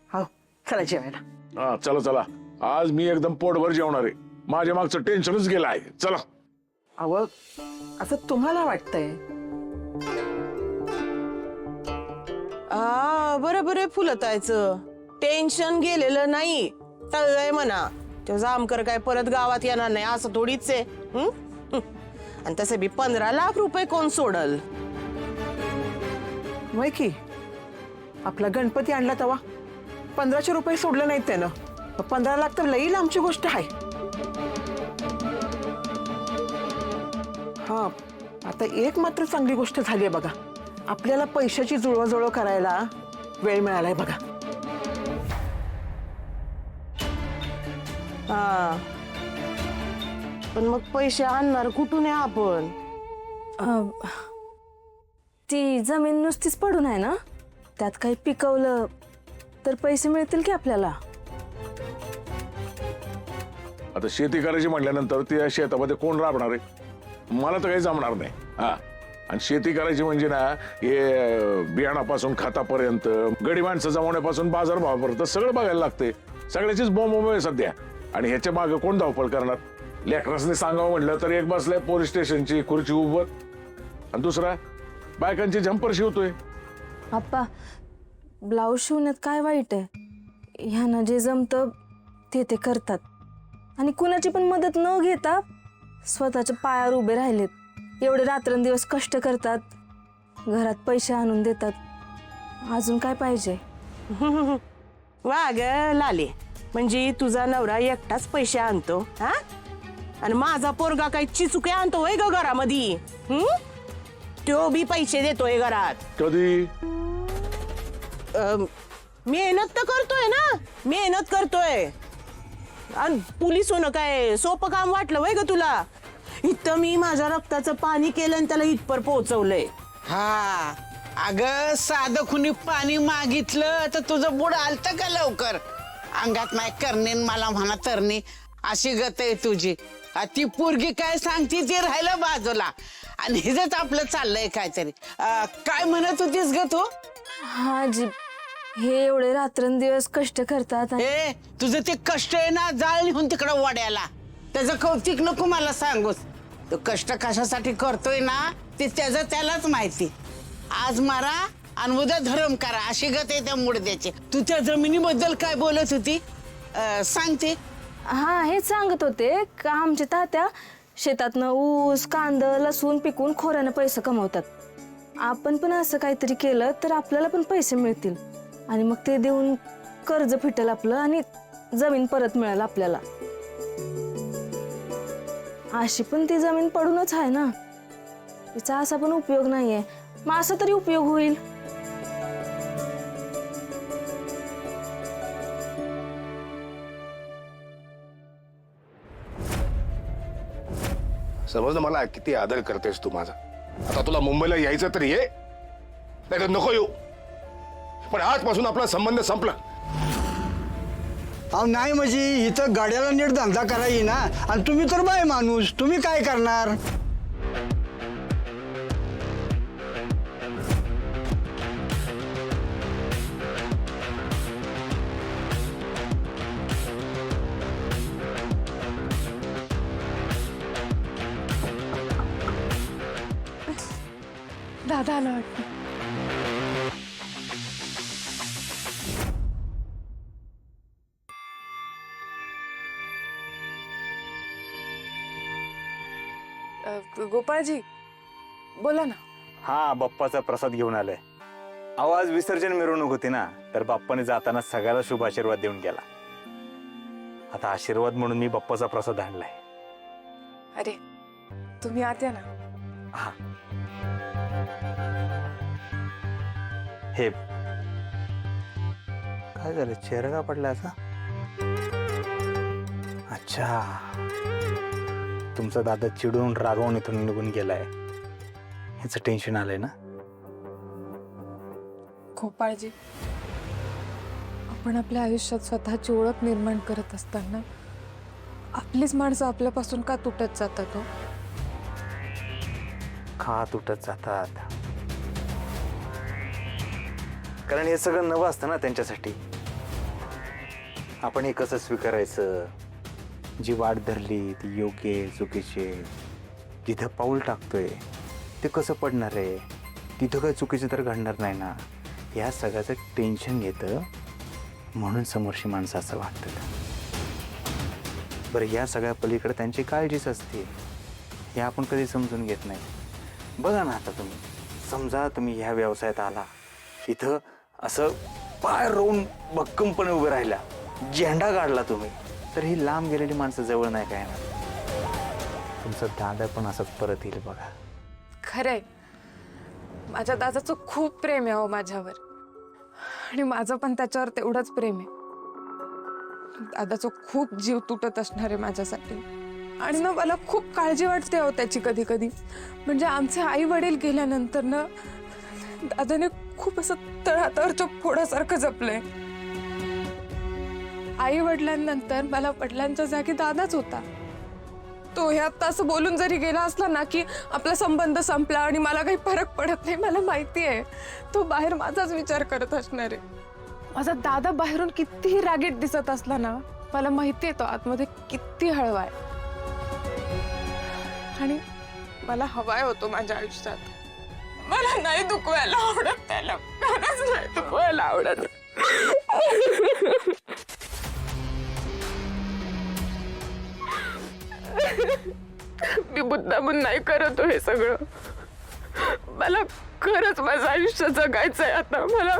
हो चला जेवायला. हा चला चला, आज मी एकदम पोटभर जेवणार आहे. माझ्या मागचं टेन्शनच गेलं आहे. चला. अव असं तुम्हाला वाटतंय? बरं बरं फुलतायचं टेन्शन गेलेलं नाही, टळलंय म्हणा. तो जामकर काय परत गावात येणार नाही असं थोडीच आहे. आणि तसे बी 15 लाख रुपये कोण सोडल? वय की आपला गणपती आणला तेव्हा 1500 रुपये सोडले नाहीत त्यानं. 15 लाख तर लई लांबची गोष्ट आहे. हा आता एक मात्र चांगली गोष्ट झाली आहे बघा, आपल्याला पैशाची जुळवाजुळव करायला वेळ मिळालाय बघा. हा पण मग पैसे आणणार कुठून आहे आपण? ती जमीन नुसतीच पडून आहे ना, त्यात काही पिकवलं तर पैसे मिळतील की आपल्याला. आता शेती करायची म्हटल्यानंतर त्या शेतामध्ये कोण राबणार आहे? मला तर काही जमणार नाही. हा आणि शेती करायची म्हणजे ना, हे बियाणापासून खतापर्यंत, गडी माणसं जमवण्यापासून बाजारभावापर्यंत सगळं बघायला लागते. सगळ्याचीच बोंब आहे सध्या. आणि ह्याच्या मागे कोण धावपळ करणार? लेकरासने सांगावं म्हटलं तर एक बसलाय पोलीस स्टेशनची खुर्ची उभं, आणि दुसरा बायकांची झंपर शिवतोय. आप्पा, ब्लाऊज शिवण्यात काय वाईट आहे? ह्यांना जे जमतं ते करतात आणि कुणाची पण मदत न घेता स्वतःच्या पायावर उभे राहिलेत. एवढे रात्रंदिवस कष्ट करतात, घरात पैसे आणून देतात. अजून काय पाहिजे? वा ग लाले, म्हणजे तुझा नवरा एकटाच पैसे आणतो हा, आणि माझा पोरगा काही चिचुके आणतो वय ग घरामध्ये? तो बी पैसे देतोय घरात. कधी? मेहनत तर करतोय ना, मेहनत करतोय. आणि पोलीस होणं काय सोपं काम वाटलं वय ग तुला? इथं मी माझ्या रक्ताचं पाणी केलं आणि त्याला इथपर पोहोचवलंय. हा अगं साधं कुणी पाणी मागितलं तर तुझं बुड आलतं का लवकर? अंगात नाही करणे मला म्हणा तरणे, अशी गत आहे तुझी. ती पोरगी काय सांगते ते राहिलं बाजूला, आणि हिजच आपलं चाललंय काहीतरी. काय म्हणत होतीस ग तू? हा जी, हे एवढे रात्रंदिवस कष्ट करतात ए तुझं ते कष्ट आहे ना, जाळ निघून तिकडं वड्याला. त्याचं कौतिक नको मला सांगूस. तो कष्ट कशासाठी करतोय ना ते त्याचं त्यालाच माहिती. आज मारा आणि उद्या धरम करा, अशी गत आहे त्या मुडद्याची. तू त्या जमिनीबद्दल काय बोलत होती सांगते? हा हेच सांगत होते का आमच्या तात्या शेतातनं ऊस, कांद, लसूण पिकून खोऱ्यानं पैसे कमवतात. आपण पण असं काहीतरी केलं तर आपल्याला पण पैसे मिळतील, आणि मग ते देऊन कर्ज फिटेल आपलं आणि जमीन परत मिळेल आपल्याला. अशी पण ती जमीन पडूनच आहे ना, तिचा असा पण उपयोग नाहीये. मग असा तरी उपयोग होईल. समजलं मला किती आदर करतेस तू माझा. आता तुला मुंबईला यायचं तर ये, नाही तर नको येऊ, पण आजपासून आपला संबंध संपला. अहो नाही म्हणजे इथं गाड्याला नीट धंदा करायची ना, आणि तुम्ही तर बाय माणूस, तुम्ही काय करणार? दादा आला वाटतं. गोपाळजी बोला ना. हा बाप्पाचा प्रसाद घेऊन आलाय. आवाज विसर्जन मिरवणूक होती ना, तर बाप्पाने जाताना सगळ्याला शुभ आशीर्वाद देऊन गेला. आता आशीर्वाद म्हणून मी बाप्पाचा प्रसाद आणलाय. अरे तुम्ही आत या ना. हा हे काय झालं, चेहरा का पडला असा? अच्छा, तुमचा दादा चिडून रागावून इथून निघून गेलाय, ह्याचं टेन्शन आलंय ना. गोपाळजी, आपण आपल्या आयुष्यात स्वतःची ओळख निर्माण करत असताना आपलीच माणसं आपल्यापासून का तुटत जातात हो? का तुटत जातात? कारण हे सगळं नवं असतं ना त्यांच्यासाठी. आपण हे कसं स्वीकारायचं? जी वाट धरली ती योग्य आहे, चुकीची आहे? जिथं पाऊल टाकतोय ते कसं पडणार आहे? तिथं काय चुकीचं तर घडणार नाही ना? या सगळ्याचं टेन्शन घेतं म्हणून समोरची माणसं असं वाटतं. बरं, या सगळ्या पलीकडे त्यांची काळजीच असते, हे आपण कधी समजून घेत नाही. बघा ना, आता तुम्ही समजा तुम्ही ह्या व्यवसायात आला, इथं असं पाय रोवून भक्कमपणे उभे राहिला, झेंडा काढला तुम्ही, तर ही लांब गेलेली माणसं जवळ नाही काय ना. तुमचा दादा पण असंच परत येईल बघा. खरंय, माझ्या दादाचं खूप प्रेम आहे हो माझ्यावर, आणि माझं पण त्याच्यावर तेवढंच प्रेम आहे. दादाचं खूप जीव तुटत असणार आहे माझ्यासाठी, आणि ना मला खूप काळजी वाटते हो त्याची कधी कधी. म्हणजे आमचे आई वडील गेल्यानंतर ना दादाने खूप असं तळहातावरच्या फोडासारखं जपलंय. आई वडिलांनंतर मला वडिलांच्या जागी दादाच होता. तो हे आता असं बोलून जरी गेला असला ना की आपला संबंध संपला आणि मला काही फरक पडत नाही, मला माहिती आहे तो बाहेर माझाच विचार करत असणार आहे. माझा दादा बाहेरून कितीही रागीट दिसत असला ना, मला माहिती आहे तो आतमध्ये किती हळवा आहे. आणि मला हवाय होतो माझ्या आयुष्यात. मला नाही दुखवायला आवडत त्याला, खरंच नाही दुखवायला आवडत. मी मुद्दामून नाही करतो हे सगळं. मला खरंच माझं आयुष्य जगायचंय आता. मला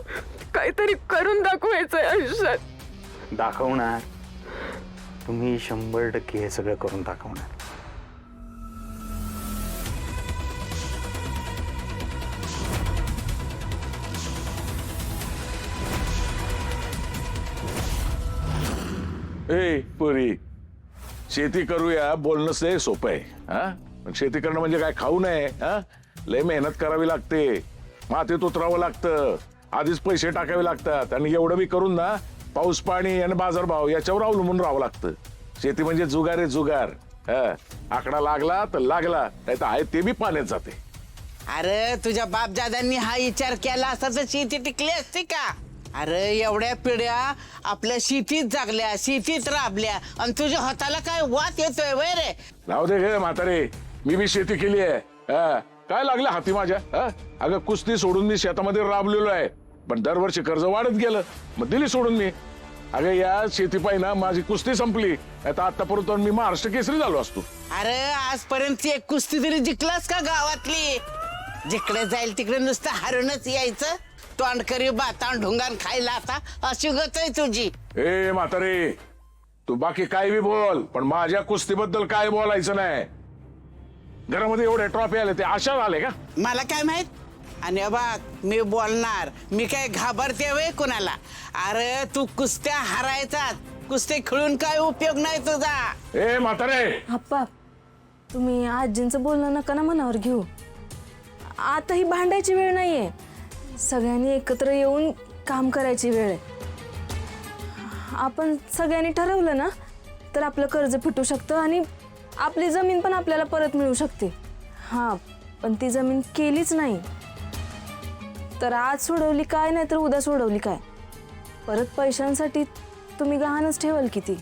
काहीतरी करून दाखवायचंय आयुष्यात. दाखवणार तुम्ही, 100% हे सगळं करून दाखवणार. ए पुरी, शेती करूया बोलणंच लय सोपं आहे. हा, पण शेती करणं म्हणजे काय खाऊ नये? हा, लय मेहनत करावी लागते, मातीत उतरावं लागतं, आधीच पैसे टाकावे लागतात, आणि एवढं बी करून ना पाऊस पाणी आणि बाजारभाव याच्यावर अवलंबून राहावं लागतं. शेती म्हणजे जुगार आहे, जुगार. हा, आकडा लागला तर लागला, नाही तर आहे ते बी पाण्यात जाते. अरे तुझ्या बापदादांनी हा विचार केला असता तर शेती टिकली असती का? अरे एवढ्या पिढ्या आपल्या शेतीत जागल्या, शेतीत राबल्या, आणि तुझ्या हाताला काय वात येतोय वय रे? राहू दे गे म्हातारे, मी बी शेती केली आहे. हा, काय लागलं हाती माझ्या? हा, अगं कुस्ती सोडून मी शेतामध्ये राबलेलो आहे, पण दरवर्षी कर्ज वाढत गेलं, मग दिली सोडून मी. अगं या शेतीपायी ना माझी कुस्ती संपली, आता आतापर्यंत मी महाराष्ट्र केसरी झालो असतो. अरे आजपर्यंत एक कुस्ती तरी जिंकलास का गावातली? जिकडे जाईल तिकडे नुसतं हारूनच यायचं, तोंडकरी बातान ढुंगान खायला आता अशी गत आहे तुझी. ए म्हातारे, तू बाकी काय बी बोल, पण माझ्या कुस्तीबद्दल काय बोलायचं नाही. घरामध्ये एवढे ट्रॉफी आले ते अशा आले का? मला काय माहित? आणि बघ मी बोलणार, मी काय घाबरते वय कुणाला? अरे तू कुस्त्या हारायचा, कुस्ती खेळून काय उपयोग नाही तुझा. ए म्हातारे, आप्पा, तुम्ही आजींचं बोलणं नका ना मनावर घेऊ. आता ही भांडायची वेळ नाहीये, सगळ्यांनी एकत्र येऊन काम करायची वेळ आहे. आपण सगळ्यांनी ठरवलं ना तर आपलं कर्ज फिटू शकतं आणि आपली जमीन पण आपल्याला परत मिळू शकते. हां, पण ती जमीन केलीच नाही तर आज सोडवली काय, नाही तर उद्या सोडवली काय? परत पैशांसाठी तुम्ही गहाणच ठेवाल किती?